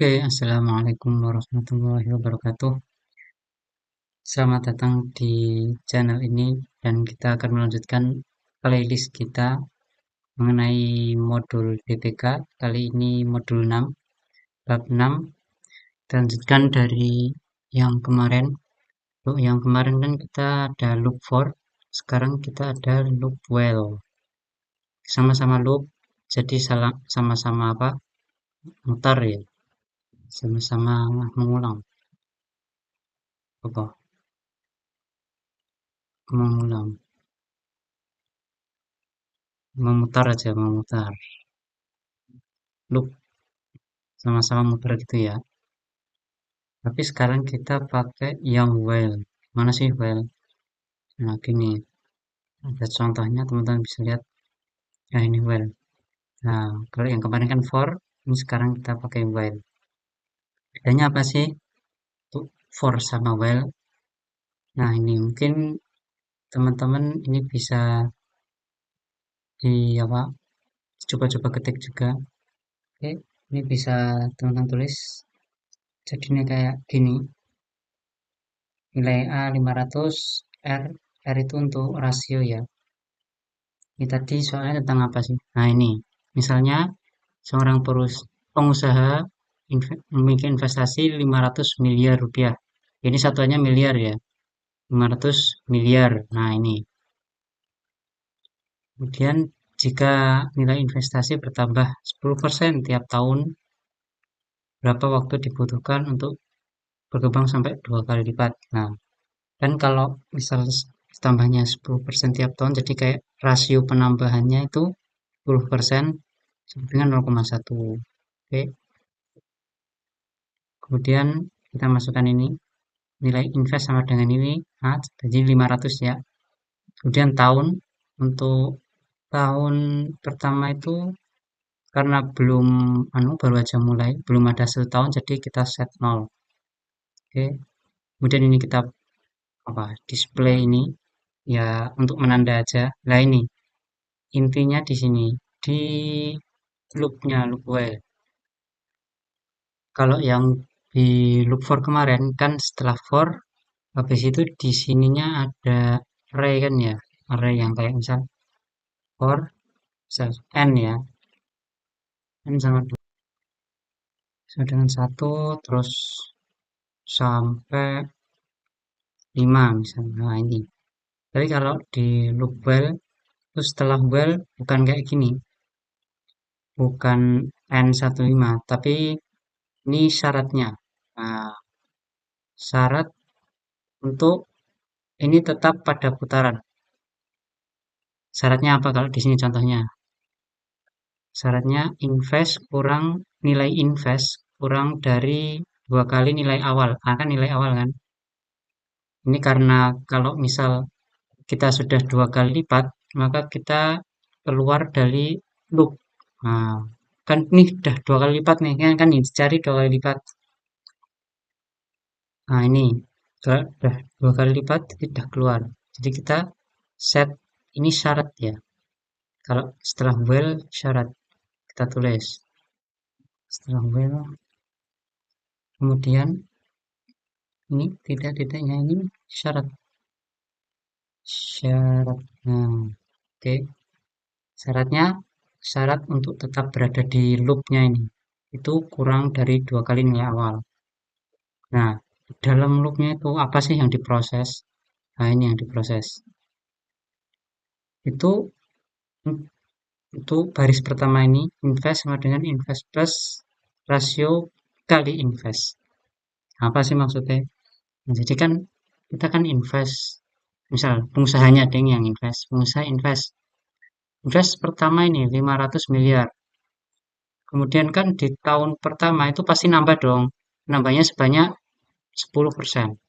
Oke, Assalamualaikum warahmatullahi wabarakatuh. Selamat datang di channel ini dan kita akan melanjutkan playlist kita mengenai modul DPK. Kali ini modul 6, bab 6. Kita lanjutkan dari yang kemarin. Yang kemarin kan kita ada loop for, sekarang kita ada loop while. Sama-sama loop, jadi sama-sama apa? Mutar ya, sama-sama mengulang. Apa? Mengulang. Memutar aja, memutar. Loop sama-sama muter gitu ya. Tapi sekarang kita pakai yang while. Mana sih while? Nah, gini. Ada contohnya teman-teman bisa lihat. Nah, ini while. Nah, kalau yang kemarin kan for, ini sekarang kita pakai while. Bedanya apa sih? Tuh, for sama while. Nah, ini mungkin teman-teman ini bisa di apa? Coba-coba ketik juga. Oke, ini bisa teman-teman tulis. Jadi ini kayak gini. Nilai A 500, R itu untuk rasio ya. Ini tadi soalnya tentang apa sih? Nah ini, misalnya seorang pengusaha memiliki investasi 500 miliar rupiah. Ini satuannya miliar ya, 500 miliar. Nah ini, kemudian jika nilai investasi bertambah 10% tiap tahun, berapa waktu dibutuhkan untuk berkembang sampai 2 kali lipat? Nah, kan kalau misal tambahnya 10% tiap tahun, jadi kayak rasio penambahannya itu 10% sama dengan 0,1. Oke, kemudian kita masukkan ini, nilai invest sama dengan ini, nah, jadi 500 ya. Kemudian tahun, untuk tahun pertama itu karena belum baru aja mulai, belum ada 1 tahun, jadi kita set 0. Oke, kemudian ini kita apa? Display ini ya untuk menanda aja. Nah ini intinya di sini di loopnya loop while. Kalau yang di loop for kemarin kan setelah for habis itu di sininya ada array kan ya, array yang kayak misal for misal n ya, n sama dengan 1 terus sampai 5 misalnya. Nah ini. Tapi kalau di loop while itu setelah while bukan kayak gini, bukan n 15, tapi ini syaratnya. Nah, syarat untuk ini tetap pada putaran. Syaratnya apa kalau di sini contohnya? Syaratnya invest kurang nilai invest kurang dari 2 kali nilai awal. Ah, kan nilai awal kan? Ini karena kalau misal kita sudah 2 kali lipat, maka kita keluar dari loop. Nah, kan ini sudah 2 kali lipat nih, kan ini dicari 2 kali lipat. Nah, ini kalau sudah 2 kali lipat, kita keluar. Jadi kita set ini syarat ya. Kalau setelah while syarat kita tulis setelah while, kemudian ini tidak-tidaknya ini syarat syaratnya. Oke, syaratnya syarat untuk tetap berada di loopnya ini itu kurang dari 2 kali nilai awal. Nah, dalam loopnya itu apa sih yang diproses? Nah, ini yang diproses. Itu untuk baris pertama ini invest sama dengan invest plus rasio kali invest. Apa sih maksudnya? Nah, jadi kan kita kan invest, misal pengusahanya ada yang invest, pengusaha invest pertama ini 500 miliar. Kemudian kan di tahun pertama itu pasti nambah dong. Nambahnya sebanyak 10%.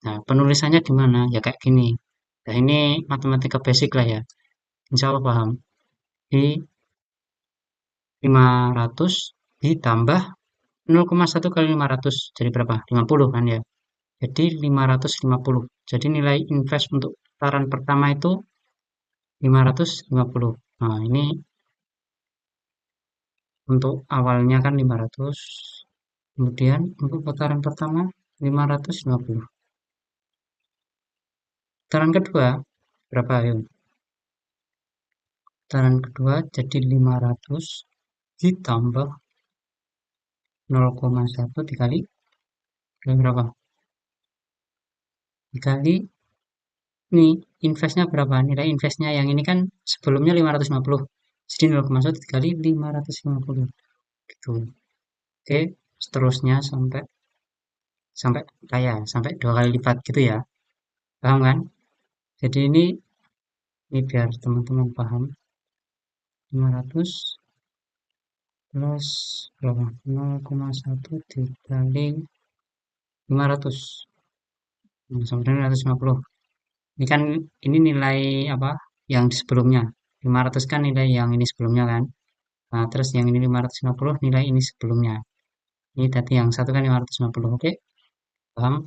Nah, penulisannya di mana? Ya kayak gini. Nah, ini matematika basic lah ya. Insya Allah paham. Di 500 ditambah 0,1 kali 500. Jadi berapa? 50 kan ya. Jadi 550. Jadi nilai invest untuk putaran pertama itu 550. Nah, ini untuk awalnya kan 500. Kemudian untuk putaran pertama 550. Putaran kedua berapa? Ayo. Putaran kedua jadi 500 ditambah 0,1 dikali berapa? Dikali ini investnya berapa? Nilai investnya yang ini kan sebelumnya 550. Jadi 0,1 dikali 550. Gitu. Oke, seterusnya sampai sampai sampai 2 kali lipat gitu ya. Paham kan? Jadi ini biar teman-teman paham. 500 plus berapa? 0,1 dikali 500. Sama dengan 150. Ini kan ini nilai apa? Yang di sebelumnya. 500 kan nilai yang ini sebelumnya kan. Nah, terus yang ini 550 nilai ini sebelumnya. Ini tadi yang satu kan 550. Oke, paham?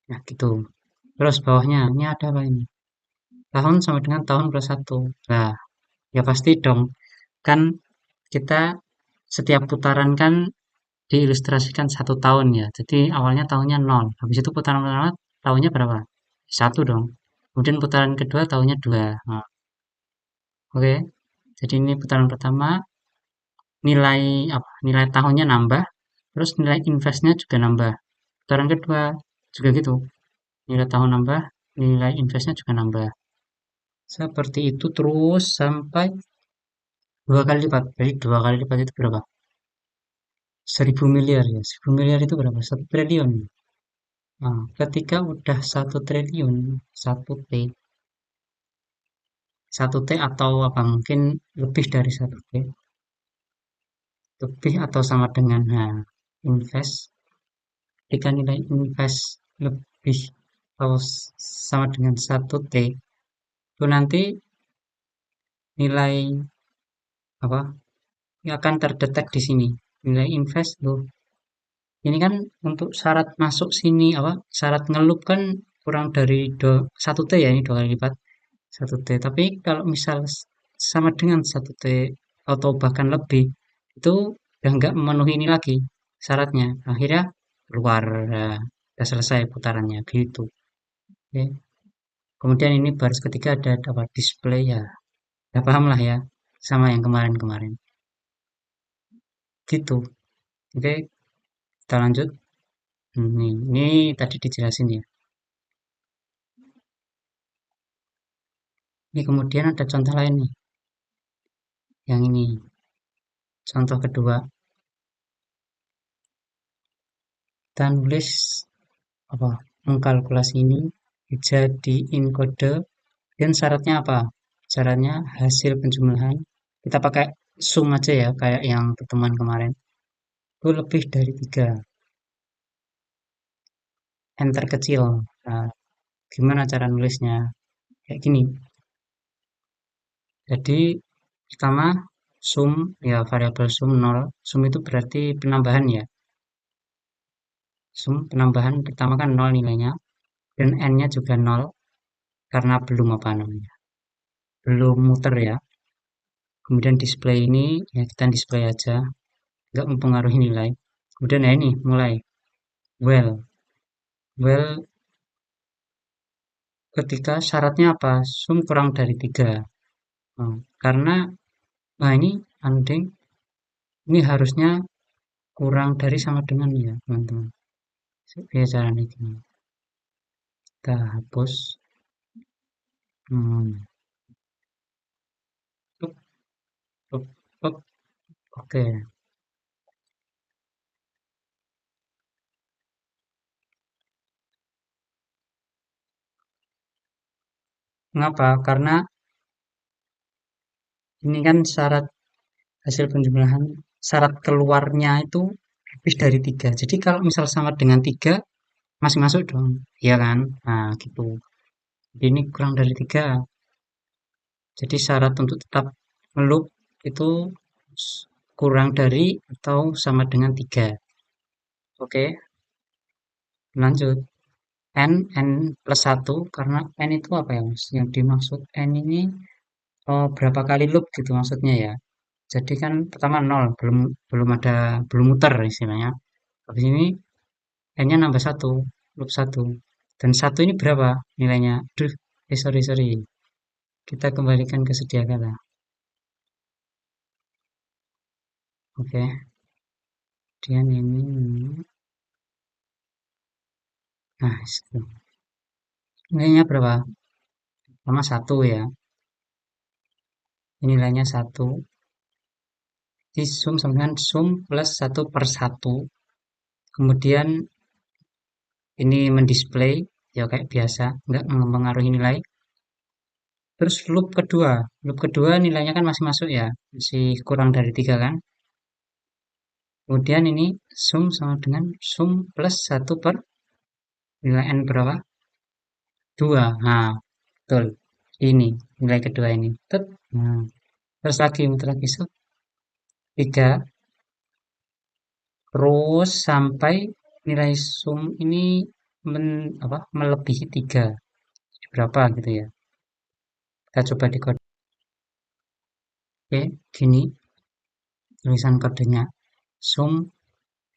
Nah, gitu. Terus bawahnya, ini ada apa ini? Tahun sama dengan tahun plus 1. Nah, ya pasti dong. Kan kita setiap putaran kan diilustrasikan 1 tahun ya. Jadi awalnya tahunnya 0. Habis itu putaran pertama tahunnya berapa? 1 dong. Kemudian putaran kedua tahunnya 2. Nah, oke. Jadi ini putaran pertama nilai apa? Nilai tahunnya nambah, terus nilai investnya juga nambah. Putaran kedua juga gitu. Nilai tahun nambah, nilai investnya juga nambah. Seperti itu terus sampai 2 kali lipat. Jadi 2 kali lipat itu berapa? 1.000 miliar ya. 1.000 miliar itu berapa? 1 triliun. Nah, ketika udah 1 triliun, satu T atau apa mungkin lebih dari 1 T, lebih atau sama dengan nah, invest, ketika nilai invest lebih atau sama dengan 1 T, itu nanti nilai apa akan terdetek di sini. Nilai invest tuh. Ini kan untuk syarat masuk sini apa? Syarat ngelup kan kurang dari 1 T ya ini 2 kali lipat 1 T. Tapi kalau misal sama dengan 1 T atau bahkan lebih itu udah nggak memenuhi ini lagi syaratnya. Akhirnya keluar udah selesai putarannya gitu. Oke. Kemudian ini baris ketiga ada apa display ya. Ya paham lah ya sama yang kemarin-kemarin. Gitu. Oke, kita lanjut. Ini tadi dijelasin ya. Ini kemudian ada contoh lain nih. Yang ini contoh kedua. Kita nulis apa? Mengkalkulasi ini dijadiin kode dan syaratnya apa? Syaratnya hasil penjumlahan. Kita pakai sum aja ya, kayak yang pertemuan kemarin. Itu lebih dari 3. Enter kecil. Nah, gimana cara nulisnya? Kayak gini. Jadi pertama sum ya variabel sum 0. Sum itu berarti penambahan ya. Sum penambahan pertama kan 0 nilainya dan n-nya juga 0 karena belum apa namanya. Belum muter ya. Kemudian display ini ya kita display aja, nggak mempengaruhi nilai. Kemudian ya ini mulai well. Well ketika syaratnya apa? Sum kurang dari 3. Karena nah ini andeng ini harusnya kurang dari sama dengan ya teman-teman. Biasa caranya gini. Kita hapus. Hmm. Tup, tup, tup. Oke. Mengapa? Karena ini kan syarat hasil penjumlahan, syarat keluarnya itu lebih dari 3. Jadi kalau misal sama dengan 3, masih masuk dong. Iya kan? Nah, gitu. Ini kurang dari 3. Jadi syarat untuk tetap ngelup itu kurang dari atau sama dengan 3. Oke, lanjut. N plus 1 karena N itu apa ya mas? Yang dimaksud N ini berapa kali loop gitu maksudnya ya. Jadi kan pertama 0, belum belum ada belum muter istilahnya. Habis ini n-nya nambah satu, loop satu. Dan satu ini berapa nilainya? Aduh, sorry. Kita kembalikan ke sedia kala. Oke, kemudian ini, nah, itu. Nilainya berapa? Sama satu ya. Ini nilainya satu. Di sum sama dengan sum plus satu per satu. Kemudian ini mendisplay ya kayak biasa, nggak mempengaruhi nilai. Terus loop kedua nilainya kan masih masuk ya, masih kurang dari 3 kan. Kemudian ini sum sama dengan sum plus satu per nilai n berapa? 2. Nah, betul. Ini nilai kedua ini. Nah, terus lagi muter lagi 3 terus sampai nilai sum ini melebihi 3. Berapa gitu ya. Kita coba dikode. Oke, gini tulisan kodenya. Sum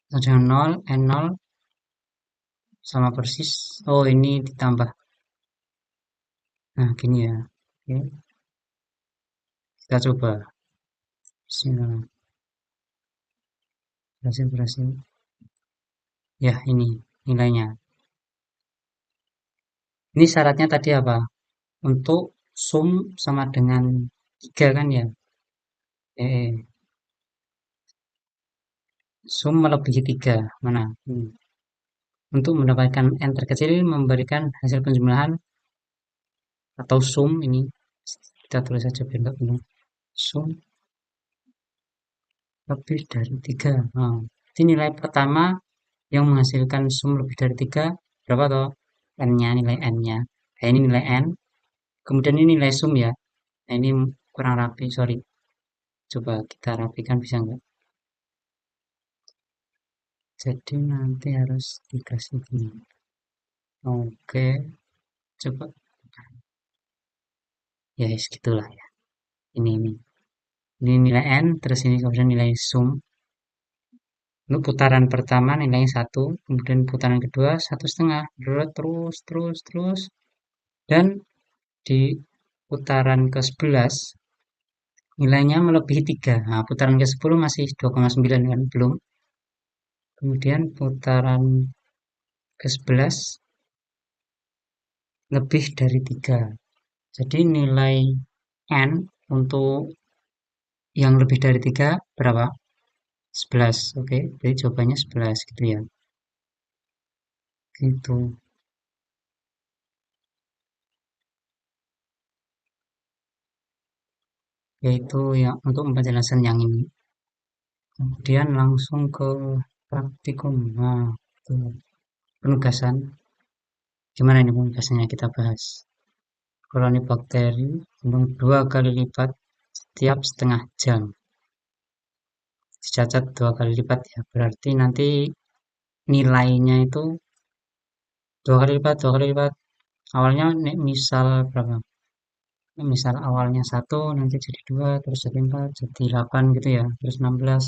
dengan 0, N0 sama persis. Oh, ini ditambah. Nah, gini ya. Oke, kita coba. Bismillah. Berhasil. Ya, ini nilainya. Ini syaratnya tadi apa? Untuk sum sama dengan 3 kan ya? Sum melebihi 3. Mana? Untuk mendapatkan n terkecil memberikan hasil penjumlahan atau sum ini. Kita tulis saja biar nggak bingung. Sum lebih dari 3. Nah, ini nilai pertama yang menghasilkan sum lebih dari 3 berapa toh? N-nya, nilai N-nya. Nah, ini nilai N. Kemudian ini nilai sum ya. Nah, ini kurang rapi, sorry. Coba kita rapikan bisa nggak? Jadi nanti harus dikasih gini. Oke, coba. Ya, segitulah ya. Ini. Ini nilai N, terus ini kemudian nilai sum. Untuk putaran pertama nilainya 1, kemudian putaran kedua 1,5. Terus. Dan di putaran ke-11 nilainya melebihi 3. Nah, putaran ke-10 masih 2,9 kan, belum. Kemudian putaran ke-11 lebih dari 3. Jadi nilai N untuk yang lebih dari 3 berapa? 11. Oke, jadi jawabannya 11 gitu ya. Gitu. Yaitu yang untuk penjelasan yang ini. Kemudian langsung ke praktikum. Nah, itu penugasan. Gimana ini penugasannya kita bahas. Koloni bakteri cenderung 2 kali lipat setiap setengah jam. Dicatat 2 kali lipat ya. Berarti nanti nilainya itu 2 kali lipat. Awalnya misal berapa? Misal awalnya 1 nanti jadi 2 terus jadi 4 jadi 8 gitu ya. Terus 16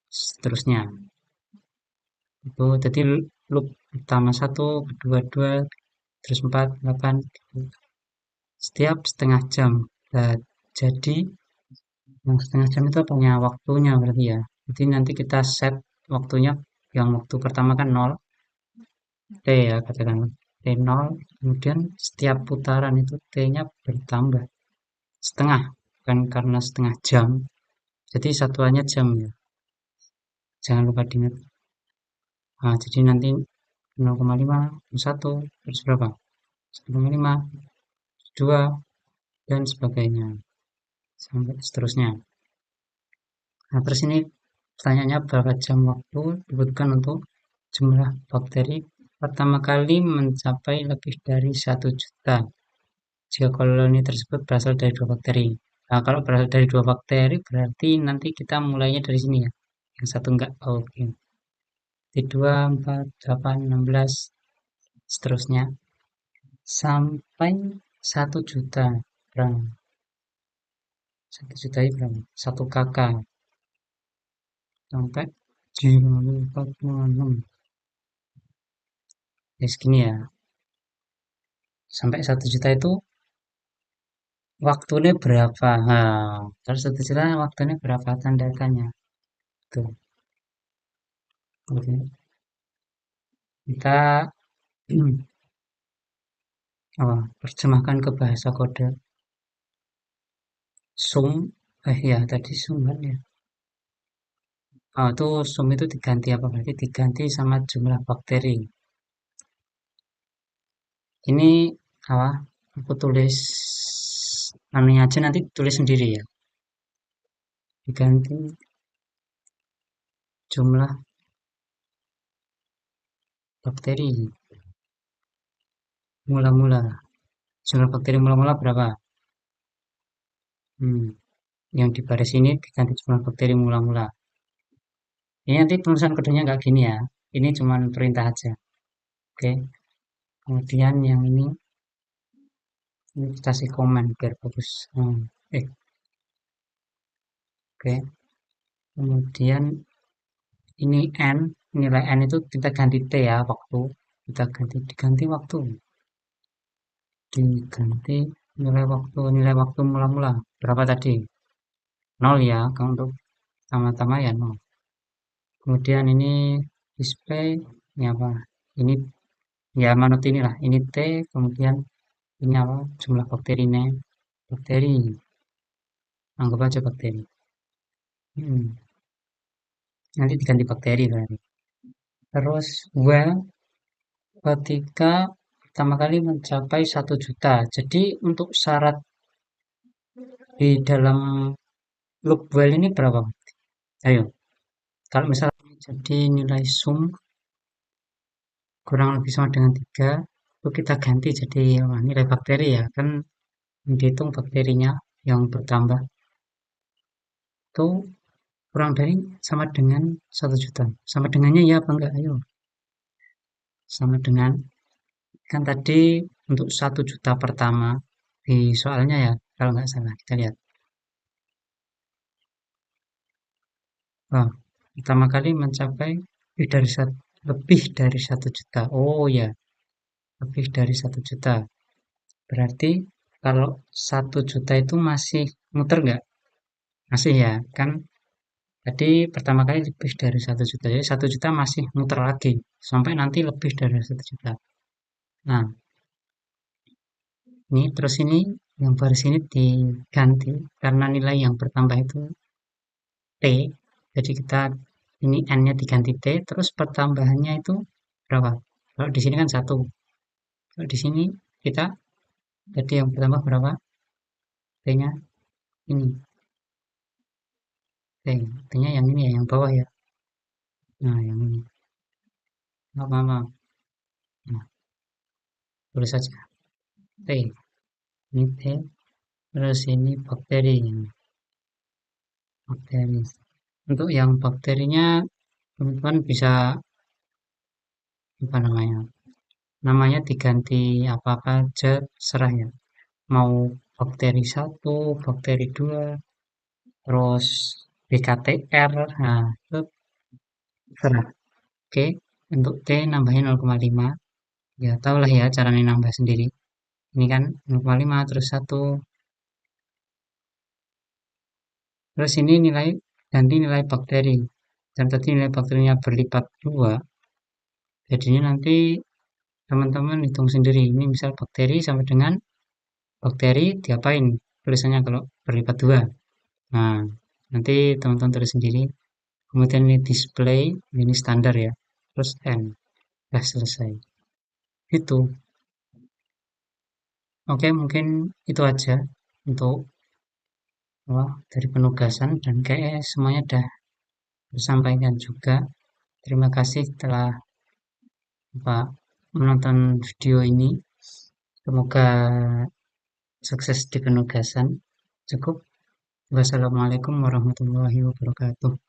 seterusnya. Itu jadi loop pertama 1, kedua 2, terus 4, 8 gitu. Setiap setengah jam. Nah, jadi yang setengah jam itu punya waktunya berarti ya. Jadi nanti kita set waktunya yang waktu pertama kan 0 T ya katakan T 0, kemudian setiap putaran itu T-nya bertambah setengah, kan karena setengah jam. Jadi satuannya jam ya. Jangan lupa diingat. Nah, jadi nanti 0,5, 1, terus berapa? 1,5, 2, dan sebagainya. Sampai seterusnya. Nah, terus ini pertanyaannya berapa jam waktu dibutuhkan untuk jumlah bakteri pertama kali mencapai lebih dari 1 juta jika koloni tersebut berasal dari 2 bakteri. Nah, kalau berasal dari 2 bakteri berarti nanti kita mulainya dari sini ya. Yang satu enggak. Oke. Di 2, 4, 8, 16, seterusnya. Sampai 1 juta. Berapa? 1 juta itu berapa? 1 KK. Sampai 0,46. Ya segini ya. Sampai 1 juta itu waktunya berapa? Nah, terus 1 juta waktunya berapa? Tandakannya. Tuh. Oke. Kita terjemahkan ke bahasa kode. Sum, ya tadi sum kan ya. Itu sum itu diganti apa? Berarti diganti sama jumlah bakteri. Ini apa? Aku tulis namanya aja nanti tulis sendiri ya. Diganti jumlah bakteri mula-mula. Jumlah bakteri mula-mula berapa? Hmm, yang di baris ini diganti jumlah bakteri mula-mula. Ini nanti penulisan kodenya nggak gini ya. Ini cuma perintah aja. Oke. Kemudian yang ini kasih komen biar bagus. Oke. Kemudian ini n, nilai n itu kita ganti t ya waktu. Kita diganti waktu. Diganti nilai waktu mula-mula. Berapa tadi? 0 ya. Kalau untuk pertama-tama ya 0. Kemudian ini display ini apa? Ini ya manut inilah. Ini t, kemudian ini apa? Jumlah bakterinya. Bakteri. Anggap aja bakteri. Nanti diganti bakteri berarti. Terus well ketika pertama kali mencapai 1 juta. Jadi untuk syarat di dalam loop while ini berapa? Ayo, kalau misalnya jadi nilai sum kurang lebih sama dengan 3, itu kita ganti jadi nilai bakteri ya. Kan dihitung bakterinya yang bertambah itu kurang dari sama dengan 1 juta. Sama dengannya ya apa enggak? Ayo. Sama dengan, kan tadi untuk 1 juta pertama di soalnya ya, kalau nggak salah. Kita lihat. Pertama kali mencapai lebih dari 1 juta. Oh ya, lebih dari 1 juta. Berarti kalau 1 juta itu masih muter nggak? Masih ya, kan tadi pertama kali lebih dari 1 juta. Jadi 1 juta masih muter lagi sampai nanti lebih dari 1 juta. Nah, ini terus ini yang baris ini diganti karena nilai yang bertambah itu T. Jadi kita ini N-nya diganti T, terus pertambahannya itu berapa? Kalau di sini kan 1. Kalau di sini kita jadi yang bertambah berapa? T-nya ini. T. T-nya yang ini ya, yang bawah ya. Nah, yang ini. Nggak apa-apa. Nah, tulis saja. T. Ini T. Terus ini bakteri. Bakteri. Untuk yang bakterinya, teman-teman bisa apa namanya? Namanya diganti apa-apa aja, serah ya. Mau bakteri 1, bakteri 2, terus BKTR, nah itu serah. Oke, untuk T nambahin 0,5, ya tau lah ya caranya nambah sendiri. Ini kan 0,5 terus 1, terus ini ganti nilai bakteri. Dan tadi nilai bakterinya berlipat 2, jadinya nanti teman-teman hitung sendiri. Ini misal bakteri sama dengan bakteri diapain tulisannya kalau berlipat 2. Nah, nanti teman-teman tulis sendiri. Kemudian ini display, ini standar ya. Terus N. Udah selesai. Itu. Oke, mungkin itu aja untuk dari penugasan dan kayak semuanya udah disampaikan juga. Terima kasih telah menonton video ini. Semoga sukses di penugasan. Cukup. Wassalamualaikum warahmatullahi wabarakatuh.